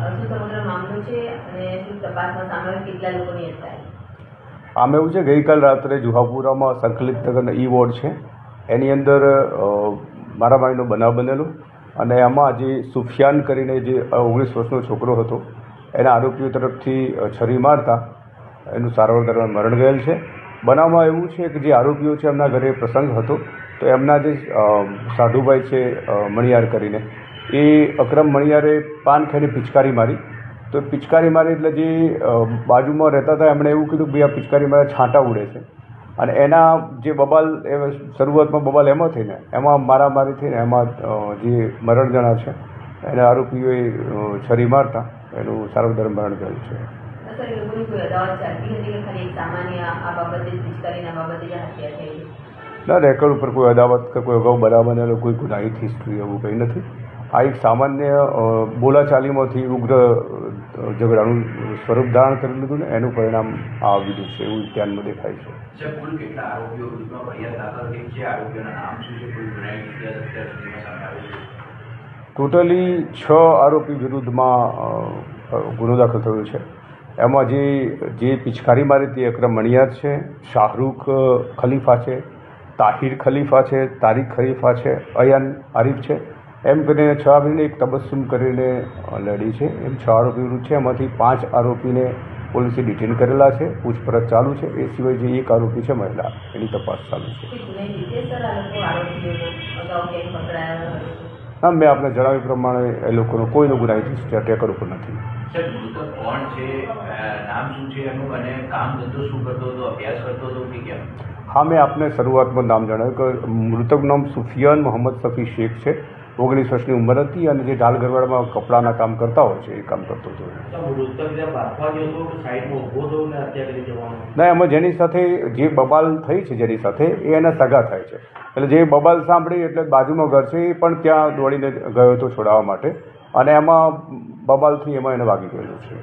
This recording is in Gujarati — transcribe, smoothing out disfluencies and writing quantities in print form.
શું સમગ્ર મામલો છે અને શું તપાસમાં સામે કેટલા લોકોની અટકાયત? આમ એવું છે, ગઈકાલ રાત્રે જુહાપુરામાં સંકલિત નગરના ઈ વોર્ડ છે, એની અંદર મારામારીનો બનાવ બનેલો અને આમાં જે સુફિયાન કરીને જે 19 વર્ષનો છોકરો હતો એના આરોપીઓ તરફથી છરી મારતા એનું સારવાર દરમિયાન મરણ ગયેલ છે. બનાવમાં એવું છે કે જે આરોપીઓ છે એમના ઘરે પ્રસંગ હતો, તો એમના જે સાધુભાઈ છે મણિયાર કરીને, એ અકરમ મણિયારે પાન ખાઈને પિચકારી મારી. તો પિચકારી મારી એટલે જે બાજુમાં રહેતા હતા એમણે એવું કીધું કે ભાઈ આ પિચકારી મારે છાંટા ઉડે છે, અને એના જે બબાલ શરૂઆતમાં બબાલ એમાં થઈને એમાં મારામારી થઈને એમાં જે મરણ જણા છે એના આરોપીઓએ છરી મારતા એનું સારવાર દરમિયાન મરણ ગયેલ છે. ના, રેકોર્ડ ઉપર કોઈ અદાવત કે કોઈ અગાઉ બનાવ બનેલો કોઈ ગુનાહિત હિસ્ટ્રી એવું કંઈ નથી. આ એક સામાન્ય બોલાચાલીમાંથી ઉગ્ર ઝઘડાનું સ્વરૂપ ધારણ કરી લીધું ને એનું પરિણામ આવ્યું છે એવું ધ્યાનમાં દેખાય છે. ટોટલી 6 આરોપી વિરુદ્ધમાં ગુનો દાખલ થયો છે. એમાં જે પિચકારી મારી હતી અકરમ મણિયાર છે, શાહરૂખ ખલીફા છે, તાહિર ખલીફા છે, તારીક ખલીફા છે, અયાન આરિફ છે, એમ કરીને 6 આરોપીને એક તબસ્સુમ કરીને લેડી છે, એમ 6 આરોપી વિરુદ્ધ છે. એમાંથી 5 આરોપીને પોલીસે ડિટેન કરેલા છે, પૂછપરછ ચાલુ છે. એ સિવાય જે એક આરોપી છે મહિલા, એની તપાસ ચાલુ છે. હા, મેં આપને જણાવ્યા પ્રમાણે એ લોકોનો કોઈનો ગુનાહિત હિસ્ટ્રી ટેકર ઉપર નથી. કોણ છે, નામ શું છે એનું અને કામ ધંધો શું કરતો હતો, અભ્યાસ કરતો હતો કે કેમ? હા, મેં આપને શરૂઆતમાં નામ જણાવ્યું કે મૃતકનું નામ સુફિયાન મોહમ્મદ સફી શેખ છે. 19 વર્ષની ઉંમર હતી અને જે ઢાલ ગરવાડમાં કપડાના કામ કરતા હોય છે એ કામ કરતો હતો. ના, એમાં જેની સાથે જે બબાલ થઈ છે જેની સાથે એ એના સગા થાય છે, એટલે જે બબાલ સાંભળી એટલે બાજુમાં ઘર છે એ પણ ત્યાં દોડીને ગયો હતો છોડાવવા માટે, અને એમાં બબાલથી એમાં એને વાગી ગયેલું છે.